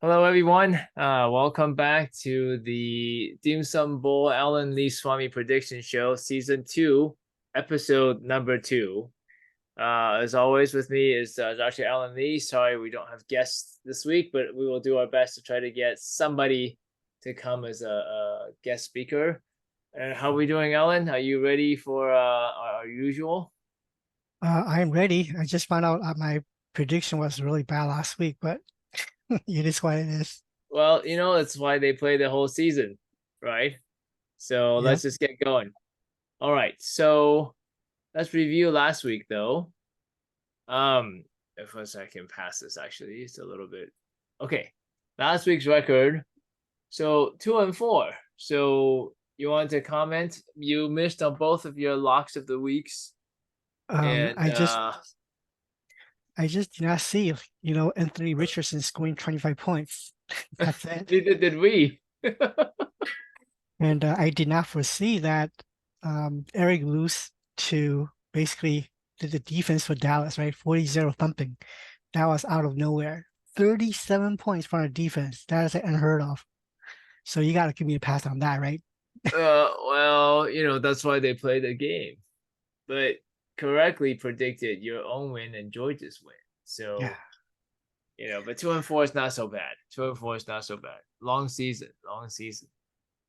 Hello, everyone. Welcome back to the Dim Sum Bowl Alan Lee Swami Prediction Show, Season 2, Episode number 2. As always, with me is Dr. Alan Lee. Sorry, we don't have guests this week, but we will do our best to try to get somebody to come as a guest speaker. And how are we doing, Alan? Are you ready for our usual? I'm ready. I just found out my prediction was really bad last week, but it is what it is. Well, that's why they play the whole season, right? So Yeah. let's just get going. All right. So let's review last week though. If I can pass this, actually, it's a little bit okay. Last week's record. So 2-4. So you want to comment? You missed on both of your locks of the weeks. Um, And I just I just did not see, Anthony Richardson scoring 25 points. That's it. neither did we. And I did not foresee that Eric Luz to basically did the defense for Dallas, right? 40-0 thumping. That was out of nowhere. 37 points from a defense. That is unheard of. So you got to give me a pass on that, right? Well, that's why they play the game. But correctly predicted your own win and George's win. Yeah. So but 2-4 is not so bad. 2-4 is not so bad. Long season, long season.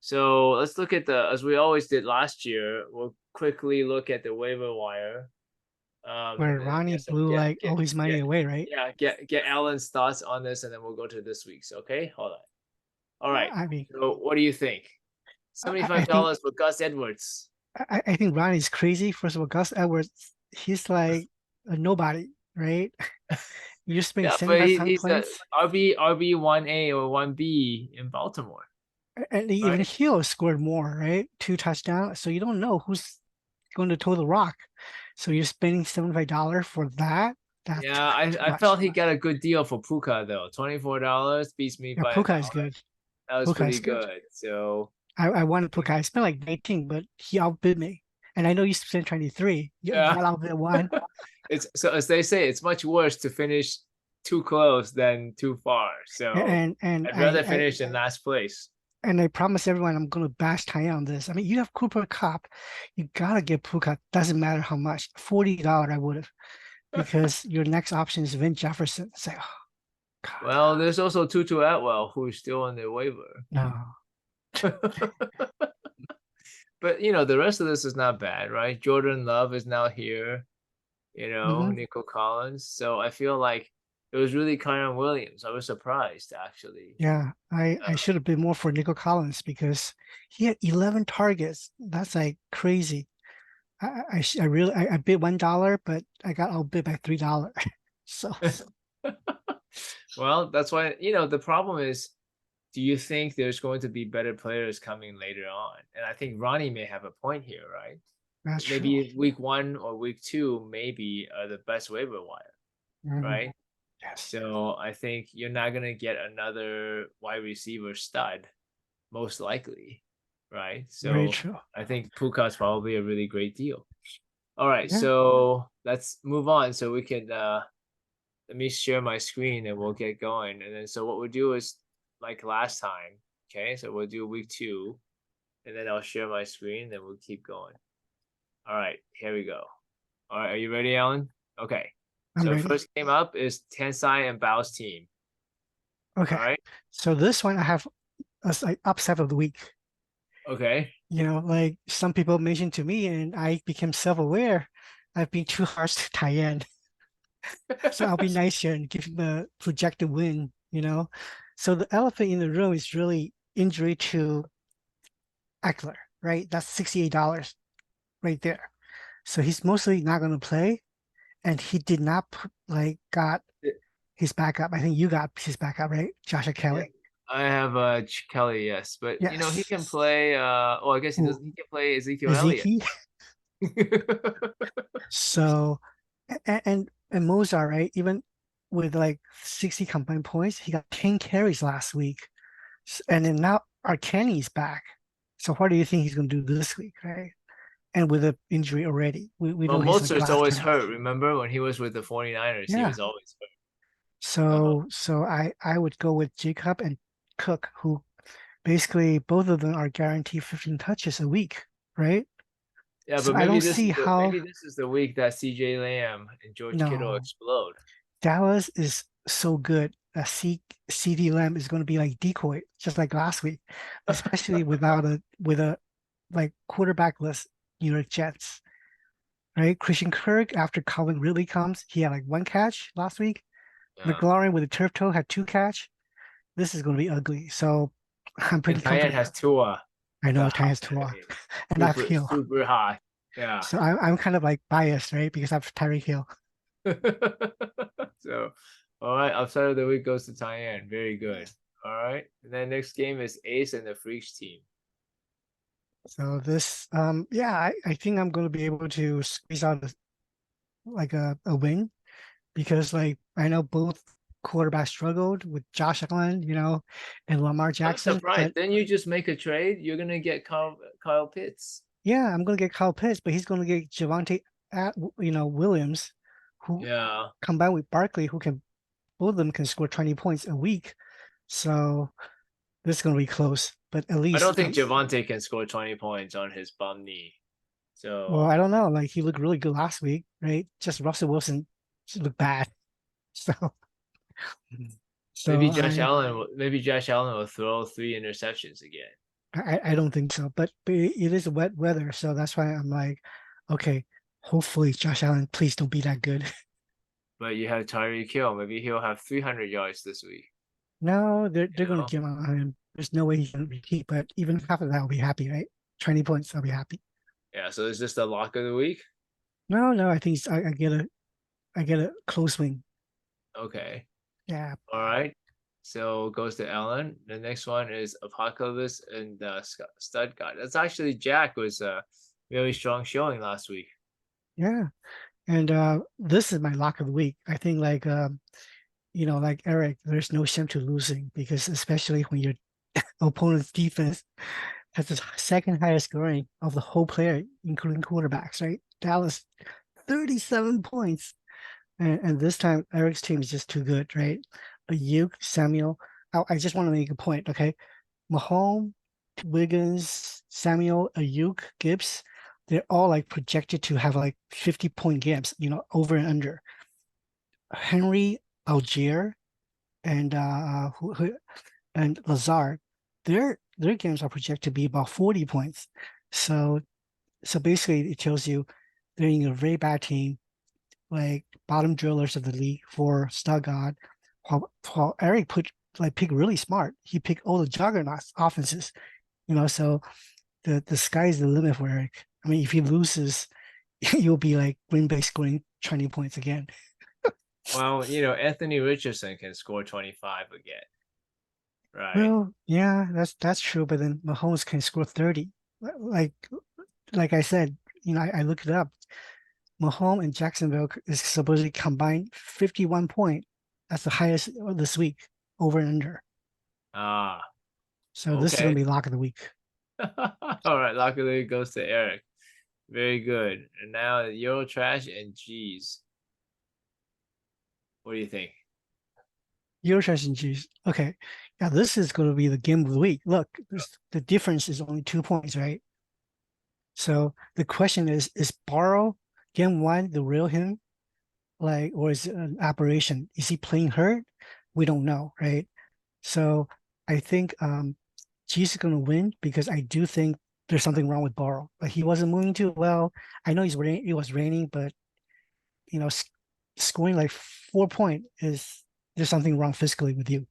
So let's look at as we always did last year. We'll quickly look at the waiver wire. Where And then Ronnie blew like all his money away, right? get Alan's thoughts on this, and then we'll go to this week's. Okay, hold on. All right. I mean, So what do you think? I think $75 for Gus Edwards. I think Ronnie's crazy. First of all, Gus Edwards, he's like a nobody, right? You're spending Yeah, but 75 he's the points, RB 1A or 1B in Baltimore, and even right? Hill scored more, right? Two touchdowns. So you don't know who's going to toe the rock. So you're spending $75 for that. That's Yeah, too I much. felt he got a good deal for Puka though. $24 beats me Yeah, by a Puka is dollar. good. That was Puka pretty is good. good. So I wanted Puka. I spent like 19, but he outbid me. And I know you spent 23. You yeah, got outbid one. it's so as they say, it's much worse to finish too close than too far. So And I'd rather finish in last place. I promise everyone I'm gonna bash Tanya on this. I mean, you have Cooper Cup, you gotta get Puka. Doesn't matter how much. $40 I would have, because your next option is Vin Jefferson. It's like, oh God, Well, there's also Tutu Atwell who's still on the waiver. no. But the rest of this is not bad, right? Jordan Love is now here, Hmm. Nico Collins. So I feel like it was really Kyron Williams. I was surprised actually. Yeah, I Uh, should have been more for Nico Collins because he had 11 targets. That's like crazy. I bid $1, but I got outbid by $3. So well, that's why, the problem is, do you think there's going to be better players coming later on? And I think Ronnie may have a point here, right? that's true. Maybe week 1 or week 2, maybe are the best waiver wire, Mhm. right? Yes, So I think you're not gonna get another wide receiver stud, most likely, right? very So true. I think Puka's probably a really great deal. All right, Yeah. so let's move on so we can let me share my screen and we'll get going. And then so what we'll do is like last time, okay? So we'll do week 2 and then I'll share my screen and we'll keep going. All right, here we go. All right, are you ready, Alan? Okay. I'm So ready. first game up is Tensai and Bao's team. All Okay. right. So this one I have as like upset of the week. Okay. Like some people mentioned to me, and I became self-aware. I've been too harsh to Tyen. So I'll be nice here and give him a projected win. So the elephant in the room is really injury to Eckler, right? That's $68 right there. So he's mostly not going to play, and he did not put, like got his backup. I think you got his backup, right? Joshua Yeah, Kelly. I have Kelly, yes, but he Yes. can play. Oh, I guess he Ooh, doesn't. He can play Ezekiel Elliott. Ezekiel. So, and Mozart, right? Even with like 60 combined points, he got 10 carries last week. And then now Arcani's back. So what do you think he's going to do this week, right? And with an injury already, we Well, know he's going to go Mostert's out of always town. hurt. Remember when he was with the 49ers, he Yeah. was always hurt. Uh-huh. So I would go with Jacob and Cook, who basically both of them are guaranteed 15 touches a week, right? Yeah, So but I don't see how maybe this is the week that CJ Lamb and George Kittle no explode. Dallas is so good that CD Lamb is going to be like decoy, just like last week, especially with a like quarterbackless New York Jets, right? Christian Kirk, after Calvin Ridley comes, he had like one catch last week. Yeah. McLaurin with a turf toe had two catch. This is going to be ugly. So I'm And pretty Tyann comfortable. has Tua, I the know high, Tyus Tua and I have super Hill. super high. Yeah. So I'm kind of like biased, right? Because I have Tyreek Hill. So, all right, outside of the week goes to Tyann. Very good. All right. And then next game is Ace and the Freaks team. So this, yeah, I think I'm going to be able to squeeze out like a win because like I know both quarterbacks struggled with Josh Allen, and Lamar I'm Jackson, surprised. but Then you just make a trade. You're gonna get Kyle Pitts. yeah, I'm going to get Kyle Pitts, but he's going to get Javante at Williams, who Yeah. combined with Barkley, who can both of them can score 20 points a week. So this is going to be close, but at I least, don't think Javante can score 20 points on his bum knee. well, So I don't know. Like he looked really good last week, right? Just Russell Wilson looked bad. So, so maybe Josh Allen will throw 3 interceptions again. I don't think so. But it is wet weather, so that's why I'm like, okay, hopefully Josh Allen, please don't be that good. But you have Tyreek Hill. Maybe he'll have 300 yards this week. No, You they're going to know? give on him. There's no way he can repeat. But even half of that, I'll be happy, right? 20 points, I'll be happy. Yeah. So is this the lock of the week? No, no, I think I get a close win. Okay. Yeah, All right. So goes to Ellen. The next one is Apocalypse and Stud God. That's actually Jack was a really strong showing last week. yeah. And this is my lock of the week. I think like like Eric, there's no shame to losing because especially when your opponent's defense has the second highest scoring of the whole player, including quarterbacks, right? Dallas, 37 points. And this time Eric's team is just too good, right? Ayuk, Samuel. I just want to make a point, okay? Mahomes, Wiggins, Samuel, Ayuk, Gibbs, they're all like projected to have like 50-point games, over and under. Henry, Algier, and and Lazard, their games are projected to be about 40 points. So basically it tells you they're in a very bad team, like bottom drillers of the league for Stuttgart. While Eric picked really smart. He picked all the juggernauts offenses, so the sky's the limit for Eric. I mean, if he loses, you'll be like Green Bay scoring 20 points again. Well, Anthony Richardson can score 25 again, right? Well, yeah, that's true, but then Mahomes can score 30. Like like I said, I looked it up. Mahomes and Jacksonville is supposedly combined 51 point. That's the highest this week, over and under. Ah, So this is gonna okay. be lock of the week. All right, luckily it goes to Eric. Very good. And now Eurotrash and G's. What do you think? Eurotrash and Chiefs. Okay. Now this is gonna be the game of the week. Look, the difference is only 2 points, right? So the question is Borrow game one the real him? Like, or is it an aberration? Is he playing hurt? We don't know, right? So I think Chiefs is gonna win because I do think there's something wrong with Borrow. Like he wasn't moving too well. I know it was raining, but you know, scoring like 4 point is there's something wrong physically with you.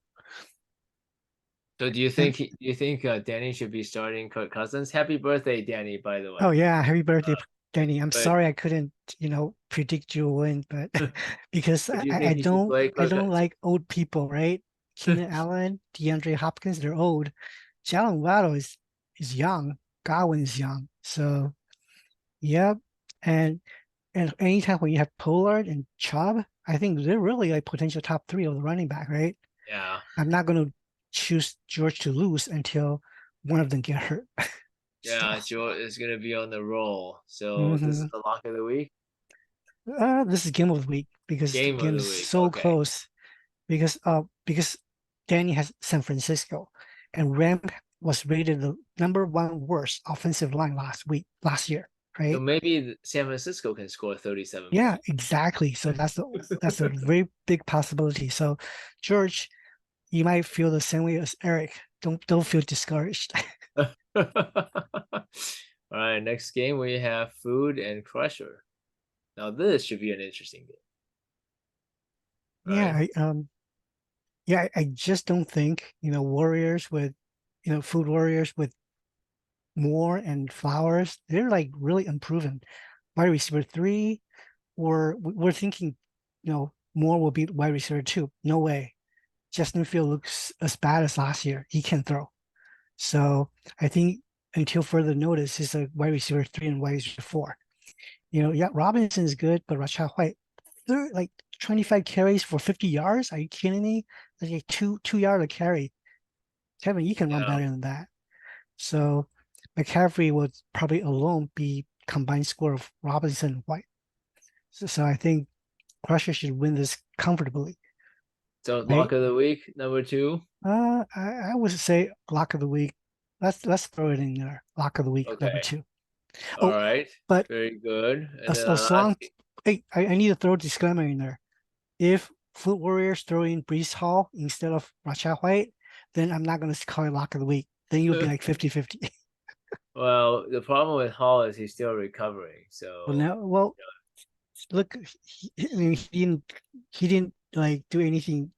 So do you And think Danny should be starting Kirk Cousins? Happy birthday, Danny, by the oh way. yeah, happy birthday, Danny. I'm But sorry I couldn't, predict you a win, but because do you think he should play I Kirk? don't like old people, right? Keenan Allen, DeAndre Hopkins, they're old. Jalen Waddle is young. Godwin is young. So yep. And anytime when you have Pollard and Chubb, I think they're really like potential top three of the running back, right? Yeah. I'm not gonna choose George to lose until one of them get hurt. So Yeah, Joe is gonna be on the roll. So this is mhm. the lock of the week, This is game of the week because the game of game the is week. so Okay. close. because Danny has San Francisco, and Ram was rated the #1 worst offensive line last year, So right? maybe San Francisco can score 37 Yeah, points. exactly. So that's a very big possibility. So George, you might feel the same way as Eric. Don't feel discouraged. All right, next game we have Food and Crusher. Now this should be an interesting game, Yeah, right? I just don't think, Warriors with, Food Warriors with Moore and Flowers, they're like really improving. Wide receiver three, or we're thinking, Moore will be wide receiver two. No way. Justin Field looks as bad as last year. He can throw. So I think until further notice, he's a wide receiver three and wide receiver four. Yeah, Robinson is good, but Rashad White, they're like 25 carries for 50 yards. Are you kidding me? That's like two yard a carry. Kevin, you can run Yeah. better than that. So McCaffrey would probably alone be combined score of Robinson and White. So I think Crusher should win this comfortably, So right? lock of the week, number two. I would say lock of the week. Let's throw it in there. Lock of the week, number Okay. two. All Oh, right. but Very good. And as then as last long, hey, I need to throw a disclaimer in there. If Foot Warriors throw in Brees Hall instead of Rashad White, then I'm not gonna call it lock of the week. Then you'll be game. like 50-50. Well, the problem with Hall is he's still recovering. Well, So now, well, look, I mean, he didn't like do anything,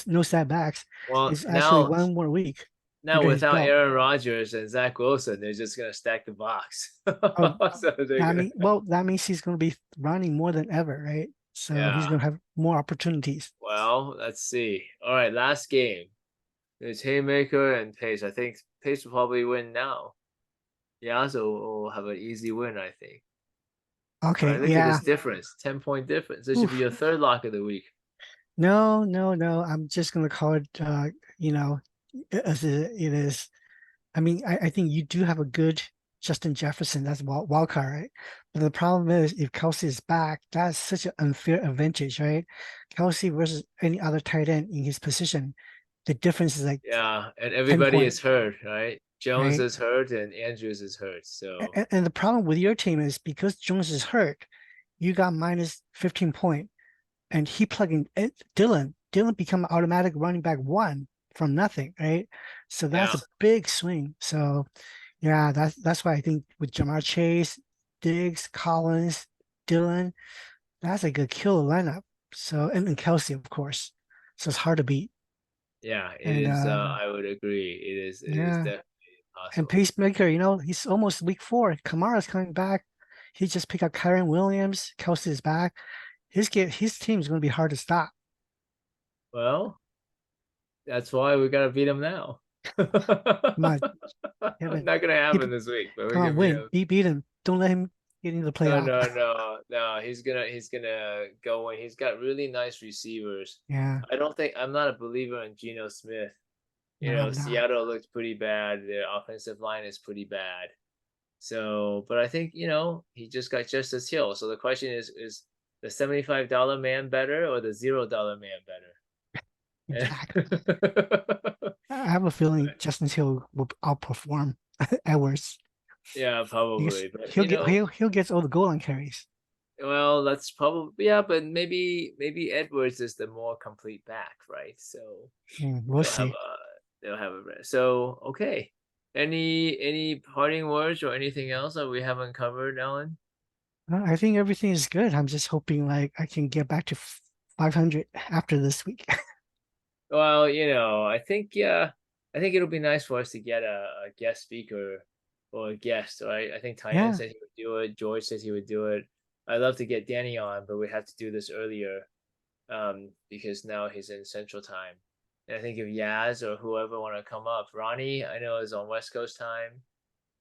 no setbacks. well It's actually now one more week now under his without belt. Aaron Rodgers and Zach Wilson, they're just gonna stack the box. Oh, So they're gonna that means he's going to be running more than ever, right? So he's yeah. going to have more opportunities. Well, let's see. All right, last game. It's Haymaker and Pace. I think Pace will probably win now. Yeah, so we'll have an easy win, I think. All right, Okay, look at yeah. this difference. 10-point difference. This should be Oof. your third lock of the week. No, no, no. I'm just going to call it, you know, as it is. I mean, I think you do have a good Justin Jefferson. That's wild card, right? But the problem is if Kelsey is back, that's such an unfair advantage, right? Kelsey versus any other tight end in his position, the difference is like Yeah, and 10 everybody is points, hurt, right? Jones right? is hurt and Andrews is hurt. So And the problem with your team is because Jones is hurt, you got minus 15 point, and he plugged in Dylan. Dylan become automatic running back one from nothing, right? So that's yeah, a big swing. So yeah, that's why I think with Jamar Chase, Diggs, Collins, Dylan, that's a good killer lineup. So and Kelsey, of course. So it's hard to beat. yeah, it And is. I would agree. It is yeah, definitely and possible. Pacemaker, he's almost week four. Kamara's coming back. He just picked up Kyron Williams. Kelsey is back. His team is going to be hard to stop. Well, that's why we gotta beat him now. Come on, Kevin. Not gonna Keep, happen this week, but we're come on, gonna beat win. him. Beat him. Don't let him get into the No, playoff. no, no, no. He's gonna go in. He's got really nice receivers. Yeah, I'm not a believer in Geno Smith. no, I'm not. Seattle looked pretty bad. Their offensive line is pretty bad. So, but I think, he just got Justice Hill. So the question is the $75 man better or the $0 man Exactly. better? I have a feeling Justin Hill will outperform Edwards Yeah, because probably. But he'll get all the goal line carries. well, that's probably yeah, but maybe Edwards is the more complete back, right? So We'll they'll have see. a they'll have a so okay. Any parting words or anything else that we haven't covered, Ellen? I think everything is good. I'm just hoping like I can get back to 500 after this week. Well, I think yeah, I think it'll be nice for us to get a guest speaker or a guest, right? I think Tyan Yeah, said he would do it. George says he would do it. I'd love to get Danny on, but we have to do this earlier, because now he's in Central Time. And I think if Yaz or whoever want to come up, Ronnie, I know is on West Coast time.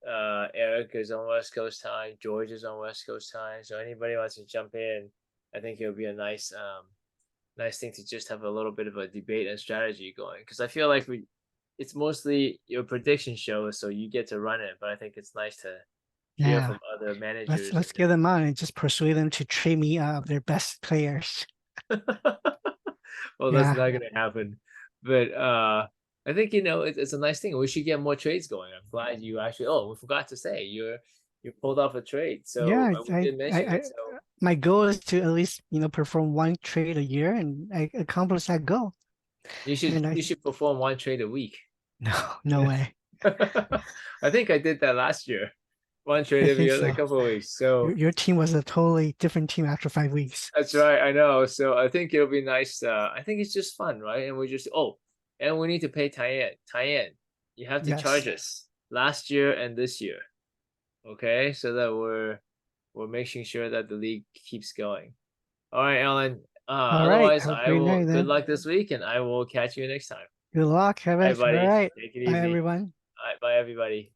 Eric is on West Coast time. George is on West Coast time. So anybody wants to jump in, I think it would be a nice thing to just have a little bit of a debate and strategy going. Because I feel like it's mostly your prediction show, so you get to run it. But I think it's nice to hear yeah. from other Let's managers let's get them on and just persuade them to trade me their best players. and well, that's Yeah. not gonna happen. But I think it's a nice thing. We should get more trades going. I'm glad you actually. Oh, we forgot to say you pulled off a trade, so Yeah. we didn't mention it. So My goal is to at least, perform one trade a year, and I accomplished that goal. you should And you should perform one trade a week. no way. I think I did that last year. One trade I every think other so. couple of weeks. So Your team was a totally different team after 5 weeks. that's right. I know. So I think it'll be nice. I think it's just fun, right? And we just and we need to pay Tyann. Tyann, you have to charge Yes. us last year and this year. Okay, so that we're making sure that the league keeps going. All right, Alan. All right. Otherwise, Have a I great will. night Good then. luck this week, and I will catch you next time. Good luck, Bye, Kevin. All buddy. right. Take it Bye, easy. everyone. All right, bye, everybody.